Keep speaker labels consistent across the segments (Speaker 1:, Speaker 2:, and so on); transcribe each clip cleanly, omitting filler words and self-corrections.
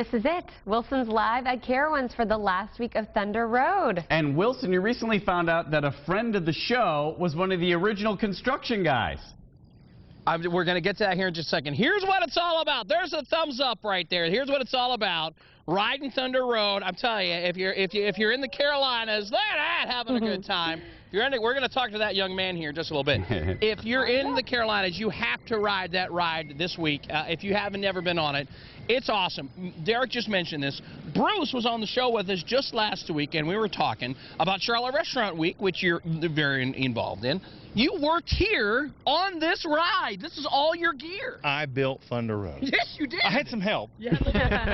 Speaker 1: This is it. Wilson's live at Carowinds for the last week of Thunder Road.
Speaker 2: And Wilson, you recently found out that a friend of the show was one of the original construction guys.
Speaker 3: We're going to get to that here in just a second. Here's what it's all about. There's a thumbs up right there. Here's what it's all about. Riding Thunder Road. I'm telling you, if you're in the Carolinas, having a good time. We're going to talk to that young man here in just a little bit. If you're in the Carolinas, you have to ride that ride this week. If you haven't never been on it, it's awesome. Derek just mentioned this. Bruce was on the show with us just last week, and we were talking about Charlotte Restaurant Week, which you're very involved in. You worked here on this ride. This is all your gear.
Speaker 4: I built Thunder Road.
Speaker 3: Yes, you did.
Speaker 4: I had some help.
Speaker 3: Yeah.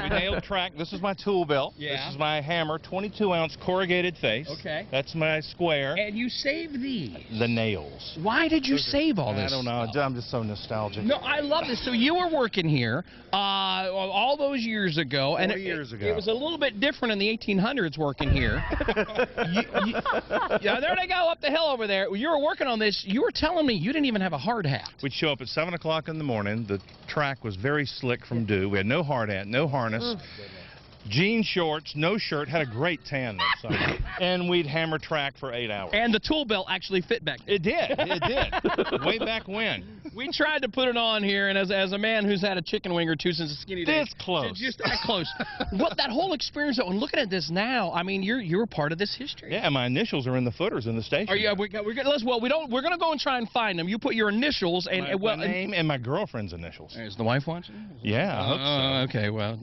Speaker 4: We nailed track. This is my tool belt.
Speaker 3: Yeah.
Speaker 4: This is my hammer, 22-ounce corrugated face.
Speaker 3: Okay.
Speaker 4: That's my square.
Speaker 3: And you saved these.
Speaker 4: The nails.
Speaker 3: Why did you save all this?
Speaker 4: I don't know.
Speaker 3: stuff?
Speaker 4: I'm just so nostalgic.
Speaker 3: No, I love this. So you were working here all those years ago.
Speaker 4: 4 years ago.
Speaker 3: It was a little bit different in the 1800s working here. Yeah, there they go up the hill over there. You were working on this. You were telling me you didn't even have a hard hat.
Speaker 4: We'd show up at 7 o'clock in the morning. The track was very slick from dew. We had no hard hat, no harness. Jean shorts, no shirt, had a great tan that summer. And we'd hammer track for 8 hours.
Speaker 3: And the tool belt actually fit back there.
Speaker 4: It did. It did. Way back when.
Speaker 3: We tried to put it on here, and as a man who's had a chicken wing or two since the skinny days.
Speaker 4: This close.
Speaker 3: Just that close. What that whole experience, though, and looking at this now, I mean, you're part of this history.
Speaker 4: Yeah, my initials are in the footers in the station.
Speaker 3: Are you? We're gonna go and try and find them. You put your initials and
Speaker 4: my name and my girlfriend's initials.
Speaker 3: Is the wife watching?
Speaker 4: Yeah, I hope so.
Speaker 3: Okay, well,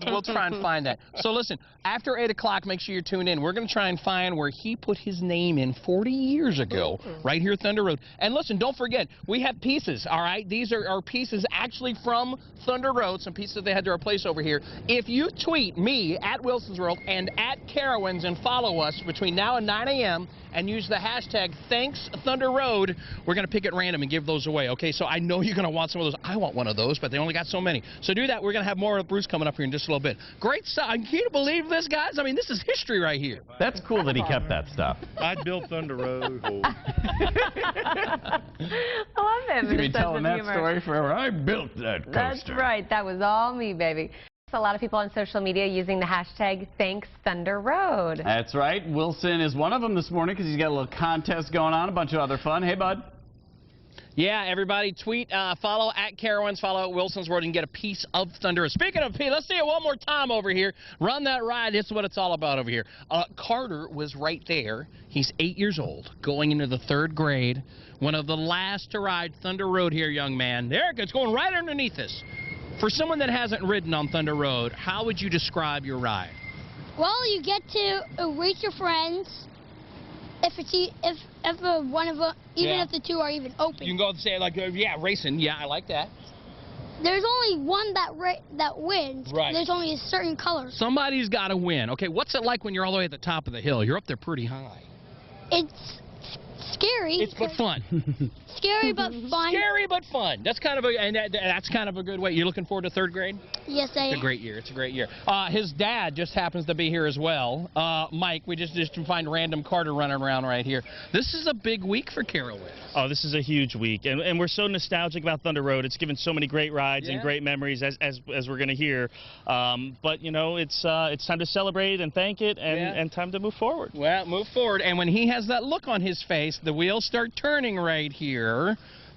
Speaker 3: we'll try and find that. So listen, after 8 o'clock, make sure you tune in. We're going to try and find where he put his name in 40 years ago, right here at Thunder Road. And listen, don't forget, we have pieces, all right? These are pieces actually from Thunder Road, some pieces they had to replace over here. If you tweet me at Wilson's World and at Carowinds and follow us between now and 9 a.m. and use the hashtag #ThanksThunderRoad, we're going to pick at random and give those away, okay? So I know you're going to want some of those. I want one of those, but they only got so many. So do that. We're going to have more of Bruce coming up here in just a little bit. Great stuff. Can you believe this, guys? I mean, this is history right here.
Speaker 2: That's cool that he kept that stuff.
Speaker 4: I'd built Thunder Road.
Speaker 1: I love him.
Speaker 2: You'll be telling that story forever. I built that coaster.
Speaker 1: That's right. That was all me, baby. A lot of people on social media using the hashtag #ThanksThunderRoad.
Speaker 2: That's right. Wilson is one of them this morning because he's got a little contest going on, a bunch of other fun. Hey, bud.
Speaker 3: Yeah, everybody tweet, follow at Carowinds, follow at Wilson's World, and get a piece of Thunder. Speaking of P, let's see it one more time over here. Run that ride. This is what it's all about over here. Carter was right there. He's 8 years old, going into the 3rd grade. One of the last to ride Thunder Road here, young man. There it goes, going right underneath us. For someone that hasn't ridden on Thunder Road, how would you describe your ride?
Speaker 5: Well, you get to race your friends. If one of them, even if the two are even open.
Speaker 3: You can go and say, like, yeah, racing. Yeah, I like that.
Speaker 5: There's only one that wins.
Speaker 3: Right.
Speaker 5: There's only a certain color.
Speaker 3: Somebody's got to win. Okay, what's it like when you're all the way at the top of the hill? You're up there pretty high.
Speaker 5: It's scary.
Speaker 3: It's but fun.
Speaker 5: Scary but fun.
Speaker 3: Scary but fun. That's kind of a good way. You're looking forward to 3rd grade?
Speaker 5: Yes, I am.
Speaker 3: It's a great year. It's a great year. His dad just happens to be here as well. Mike, we just find random Carter running around right here. This is a big week for Carowinds.
Speaker 6: Oh, this is a huge week, and we're so nostalgic about Thunder Road. It's given so many great rides and great memories, as we're going to hear. But you know, it's time to celebrate and thank it, and time to move forward.
Speaker 3: Well, move forward. And when he has that look on his face, the wheels start turning right here.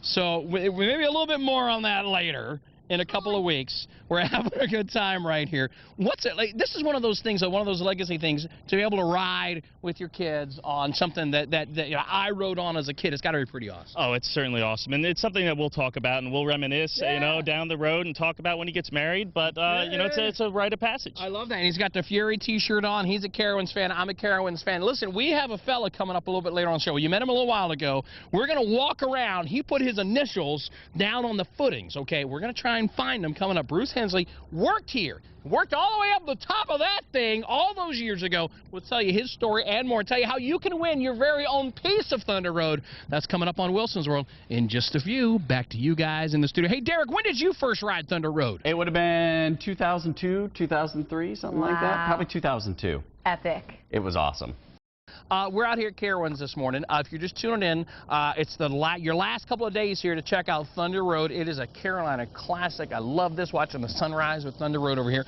Speaker 3: So maybe a little bit more on that later. In a couple of weeks. We're having a good time right here. What's it like? This is one of those things, one of those legacy things, to be able to ride with your kids on something that you know, I rode on as a kid. It's got to be pretty awesome.
Speaker 6: Oh, it's certainly awesome, and it's something that we'll talk about and we'll reminisce, you know, down the road and talk about when he gets married. But you know, it's a rite of passage.
Speaker 3: I love that. And he's got the Fury T-shirt on. He's a Carowinds fan. I'm a Carowinds fan. Listen, we have a fella coming up a little bit later on the show. You met him a little while ago. We're going to walk around. He put his initials down on the footings. Okay, we're going to try and find them coming up. Bruce Hensley worked here. Worked all the way up the top of that thing all those years ago. We'll tell you his story and more. Tell you how you can win your very own piece of Thunder Road. That's coming up on Wilson's World in just a few. Back to you guys in the studio. Hey, Derek, when did you first ride Thunder Road?
Speaker 2: It would have been 2002, 2003, something like that. Probably 2002.
Speaker 1: Epic.
Speaker 2: It was awesome.
Speaker 3: We're out here at Carowinds this morning. If you're just tuning in, it's your last couple of days here to check out Thunder Road. It is a Carolina classic. I love this, watching the sunrise with Thunder Road over here.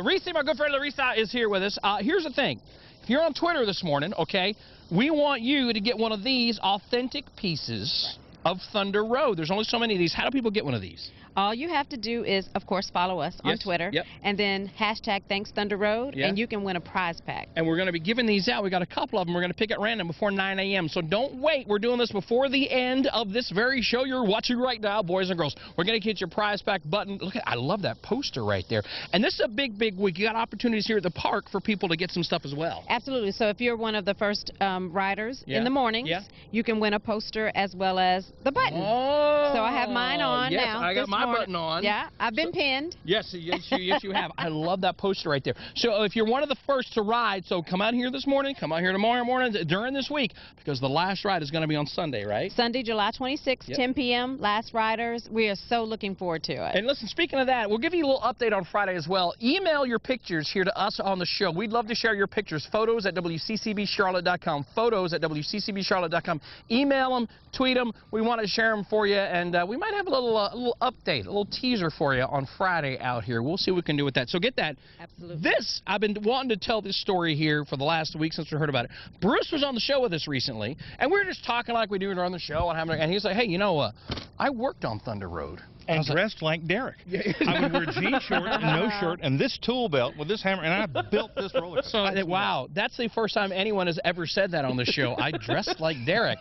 Speaker 3: Reese, my good friend Larissa, is here with us. Here's the thing. If you're on Twitter this morning, okay, we want you to get one of these authentic pieces of Thunder Road. There's only so many of these. How do people get one of these?
Speaker 7: All you have to do is, of course, follow us on Twitter, and then hashtag Thanks Thunder Road, and you can win a prize pack.
Speaker 3: And we're going to be giving these out. We got a couple of them. We're going to pick at random before 9 a.m. So don't wait. We're doing this before the end of this very show you're watching right now, boys and girls. We're going to get your prize pack button. Look, I love that poster right there. And this is a big, big week. You got opportunities here at the park for people to get some stuff as well.
Speaker 7: Absolutely. So if you're one of the first riders in the mornings, you can win a poster as well as the button.
Speaker 3: Oh,
Speaker 7: so I have mine on now.
Speaker 3: I got my button on.
Speaker 7: Yeah. I've been pinned.
Speaker 3: Yes, you have. I love that poster right there. So if you're one of the first to ride, so come out here this morning, come out here tomorrow morning, during this week, because the last ride is going to be on Sunday, right?
Speaker 7: Sunday, July 26th, 10 p.m., last riders. We are so looking forward to it.
Speaker 3: And listen, speaking of that, we'll give you a little update on Friday as well. Email your pictures here to us on the show. We'd love to share your pictures. Photos at WCCBCharlotte.com. Photos at WCCBCharlotte.com. Email them, tweet them. We want to share them for you, and we might have a little update, a little teaser for you on Friday out here. We'll see what we can do with that. So get that.
Speaker 7: Absolutely.
Speaker 3: This, I've been wanting to tell this story here for the last week since we heard about it. Bruce was on the show with us recently, and we were just talking like we do during the show, and he's like, hey, you know, I worked on Thunder Road.
Speaker 4: And dressed like Derek. I would wear jean shorts and no shirt and this tool belt with this hammer, and I built this roller coaster.
Speaker 3: So, wow, that's the first time anyone has ever said that on the show. I dressed like Derek.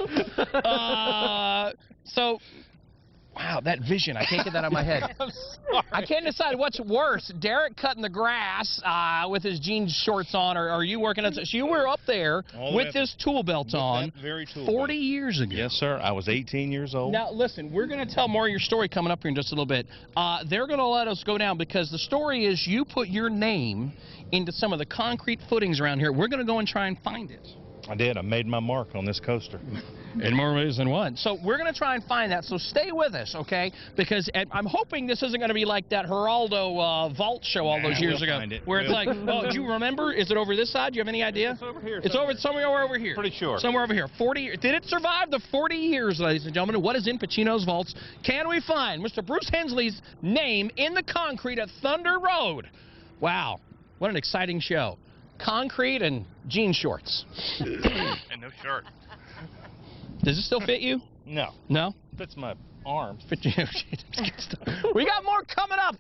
Speaker 3: Wow, that vision. I can't get that out of my head. I can't decide what's worse, Derek cutting the grass with his jeans shorts on, or are you working at... So you were up there with this tool belt on
Speaker 4: very tool
Speaker 3: 40 years ago.
Speaker 4: Yes, sir. I was 18 years old.
Speaker 3: Now, listen, we're going to tell more of your story coming up here in just a little bit. They're going to let us go down because the story is you put your name into some of the concrete footings around here. We're going to go and try and find it.
Speaker 4: I did. I made my mark on this coaster.
Speaker 3: In more ways than one. So we're going to try and find that. So stay with us, okay? Because I'm hoping this isn't going to be like that Geraldo vault show all those years ago. Where it's like, oh, do you remember? Is it over this side? Do you have any idea?
Speaker 4: It's over here.
Speaker 3: It's somewhere over here.
Speaker 4: Pretty sure.
Speaker 3: Somewhere over here. 40. Did it survive the 40 years, ladies and gentlemen? What is in Pacino's vaults? Can we find Mr. Bruce Hensley's name in the concrete at Thunder Road? Wow. What an exciting show. Concrete and jean shorts.
Speaker 4: And no shirt.
Speaker 3: Does it still fit you?
Speaker 4: No.
Speaker 3: No?
Speaker 4: Fits my arms.
Speaker 3: We got more coming up.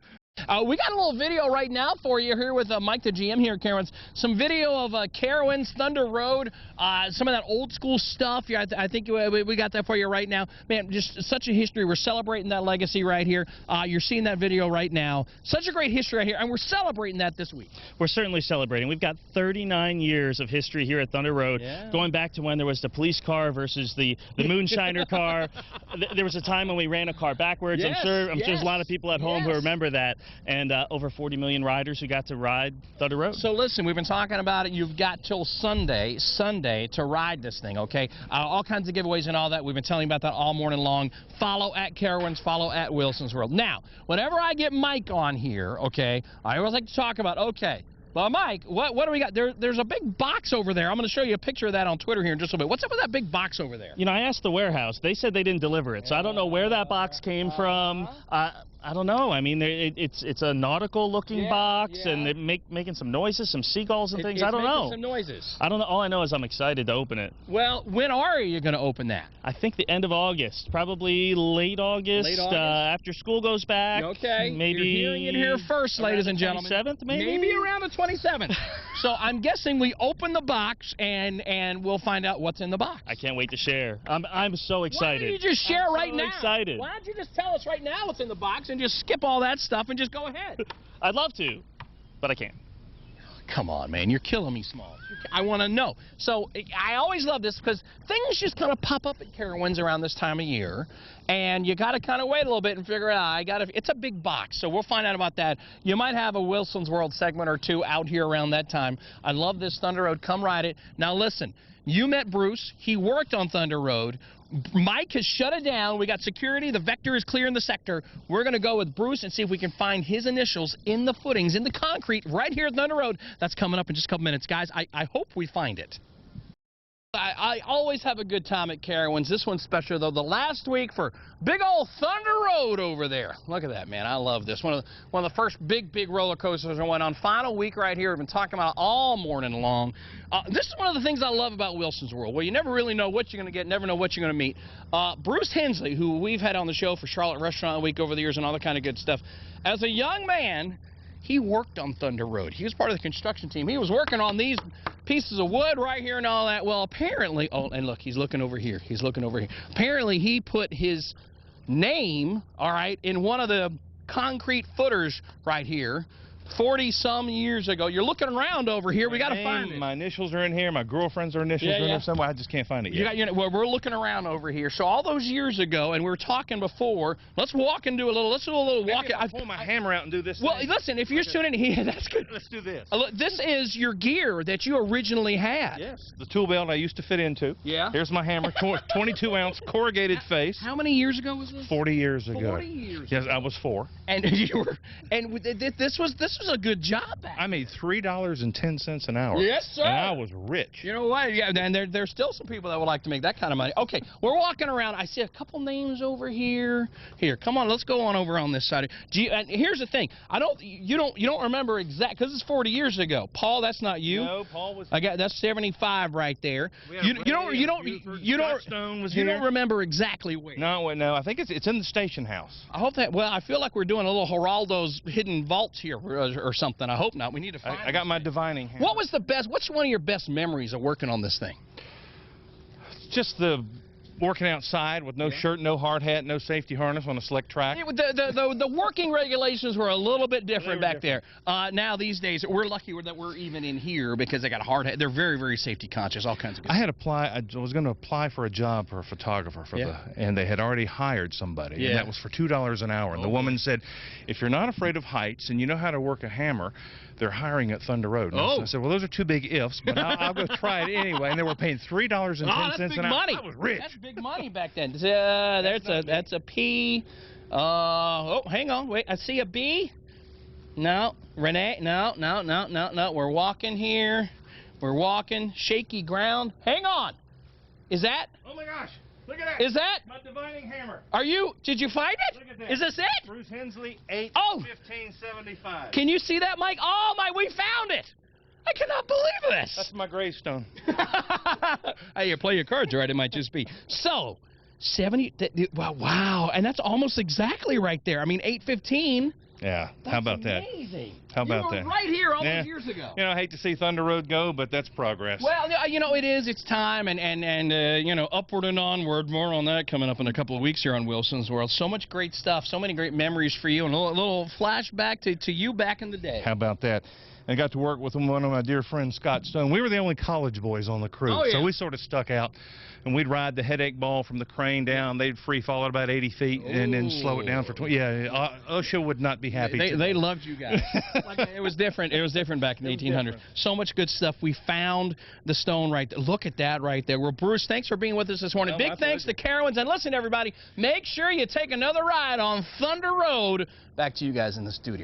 Speaker 3: We got a little video right now for you here with Mike, the GM here at Carowinds. Some video of Carowinds Thunder Road, some of that old school stuff. Yeah, I think we got that for you right now. Man, just such a history. We're celebrating that legacy right here. You're seeing that video right now. Such a great history right here, and we're celebrating that this week.
Speaker 6: We're certainly celebrating. We've got 39 years of history here at Thunder Road, going back to when there was the police car versus the moonshiner car. There was a time when we ran a car backwards.
Speaker 3: Yes,
Speaker 6: I'm sure there's a lot of people at home who remember that. And over 40 million riders who got to ride Thunder Road.
Speaker 3: So listen, we've been talking about it. You've got till Sunday to ride this thing, okay? All kinds of giveaways and all that. We've been telling you about that all morning long. Follow at Carowinds, follow at Wilson's World. Now, whenever I get Mike on here, okay, I always like to talk about, okay, well, Mike, what do we got? There's a big box over there. I'm going to show you a picture of that on Twitter here in just a little bit. What's up with that big box over there?
Speaker 6: You know, I asked the warehouse. They said they didn't deliver it, so I don't know where that box came from. I don't know. I mean, it's a nautical-looking box, and they're making some noises, some seagulls and things. I don't know.
Speaker 3: Some noises.
Speaker 6: I don't know. All I know is I'm excited to open it.
Speaker 3: Well, when are you going to open that?
Speaker 6: I think the end of August, probably late August.
Speaker 3: Late August?
Speaker 6: After school goes back.
Speaker 3: Okay.
Speaker 6: Maybe
Speaker 3: you're hearing it here first, ladies and gentlemen.
Speaker 6: 27th, maybe?
Speaker 3: Maybe around the 27th. So I'm guessing we open the box and we'll find out what's in the box.
Speaker 6: I can't wait to share. I'm so excited.
Speaker 3: Why don't you just share right now?
Speaker 6: Excited.
Speaker 3: Why don't you just tell us right now what's in the box and just skip all that stuff and just go ahead?
Speaker 6: I'd love to, but I can't.
Speaker 3: Come on, man. You're killing me, Smalls. I want to know. So I always love this because things just kind of pop up at Carowinds around this time of year, and you got to kind of wait a little bit and figure out, it's a big box, so we'll find out about that. You might have a Wilson's World segment or two out here around that time. I love this Thunder Road. Come ride it. Now, listen, you met Bruce. He worked on Thunder Road. Mike has shut it down. We got security. The vector is clear in the sector. We're going to go with Bruce and see if we can find his initials in the footings, in the concrete, right here at Thunder Road. That's coming up in just a couple minutes, guys. I hope we find it. I always have a good time at Carowinds. This one's special, though. The last week for big old Thunder Road over there. Look at that, man. I love this. One of the first big roller coasters I went on. Final week right here. We've been talking about it all morning long. This is one of the things I love about Wilson's World, where you never really know what you're going to get, never know what you're going to meet. Bruce Hensley, who we've had on the show for Charlotte Restaurant Week over the years and all that kind of good stuff, as a young man, he worked on Thunder Road. He was part of the construction team. He was working on these pieces of wood right here and all that. Well, apparently, oh, and look, he's looking over here. He's looking over here. Apparently, he put his name, all right, in one of the concrete footers right here 40-some years ago. You're looking around over here. We got to find it.
Speaker 4: My initials are in here. My girlfriend's initials are in there somewhere. I just can't find it yet.
Speaker 3: Well, we're looking around over here. So all those years ago, and we were talking before, let's walk and do a little. Let's do a little walk.
Speaker 4: I'll pull my hammer out and do this.
Speaker 3: Well, listen, if you're tuning in here, that's good.
Speaker 4: Let's do this.
Speaker 3: Look, this is your gear that you originally had.
Speaker 4: Yes, the tool belt I used to fit into.
Speaker 3: Yeah.
Speaker 4: Here's my hammer, 22-ounce corrugated face.
Speaker 3: How many years ago was this?
Speaker 4: 40 years ago.
Speaker 3: 40 years.
Speaker 4: Yes, I was 4.
Speaker 3: And you were, and this was a good job.
Speaker 4: I made $3.10 an hour.
Speaker 3: Yes, sir.
Speaker 4: And I was rich.
Speaker 3: You know what? Yeah, and there's still some people that would like to make that kind of money. Okay, we're walking around. I see a couple names over here. Here, come on, let's go on over on this side. And here's the thing. You don't remember exact because it's 40 years ago. Paul, that's not you.
Speaker 4: No, Paul was.
Speaker 3: That's 75 right there. You don't remember exactly where.
Speaker 4: No. I think it's in the station house.
Speaker 3: I hope that. Well, I feel like we're doing a little Geraldo's hidden vaults here or something. I hope not. We need to find.
Speaker 4: I got my divining hammer.
Speaker 3: What's one of your best memories of working on this thing?
Speaker 4: Just the working outside with no shirt, no hard hat, no safety harness on a slick track.
Speaker 3: The working regulations were a little bit different back there. Now these days, we're lucky that we're even in here because they got a hard hat. They're very, very safety conscious, all kinds of good stuff.
Speaker 4: I was going to apply for a job for a photographer and they had already hired somebody. And that was for $2 an hour. And the woman said, if you're not afraid of heights and you know how to work a hammer, they're hiring at Thunder Road. And I said, well, those are 2 big ifs, but I'll go try it anyway. And they were paying $3.10 an hour.
Speaker 3: That's big money.
Speaker 4: I was rich.
Speaker 3: That's big money back then. That's a P. Oh, hang on. Wait, I see a B. No, Renee. No. We're walking here. We're walking. Shaky ground. Hang on. Is that?
Speaker 4: Oh, my gosh. Look at that.
Speaker 3: Is that?
Speaker 4: My divining hammer.
Speaker 3: Did you find it?
Speaker 4: Look at that.
Speaker 3: Is this it?
Speaker 4: Bruce Hensley, 8,
Speaker 3: Oh.
Speaker 4: 1575.
Speaker 3: Can you see that, Mike? Oh, we found it. I cannot believe this.
Speaker 4: That's my gravestone.
Speaker 3: Hey, you play your cards right, it might just be. So, 70, wow, and that's almost exactly right there. I mean, 815.
Speaker 4: Yeah, how about that?
Speaker 3: Amazing.
Speaker 4: How about that?
Speaker 3: You were right here all those years ago.
Speaker 4: You know, I hate to see Thunder Road go, but that's progress.
Speaker 3: Well, you know, it is. It's time, and you know, upward and onward. More on that coming up in a couple of weeks here on Wilson's World. So much great stuff, so many great memories for you, and a little flashback to you back in the day.
Speaker 4: How about that? I got to work with one of my dear friends, Scott Stone. We were the only college boys on the crew, so we sort of stuck out. And we'd ride the headache ball from the crane down. They'd free fall at about 80 feet and then slow it down for 20. Yeah, OSHA would not be happy.
Speaker 3: They loved you guys. It was different. It was different back in the 1800s. So much good stuff. We found the stone right there. Look at that right there. Well, Bruce, thanks for being with us this morning. Big thanks to Carowinds. And listen, everybody, make sure you take another ride on Thunder Road. Back to you guys in the studio.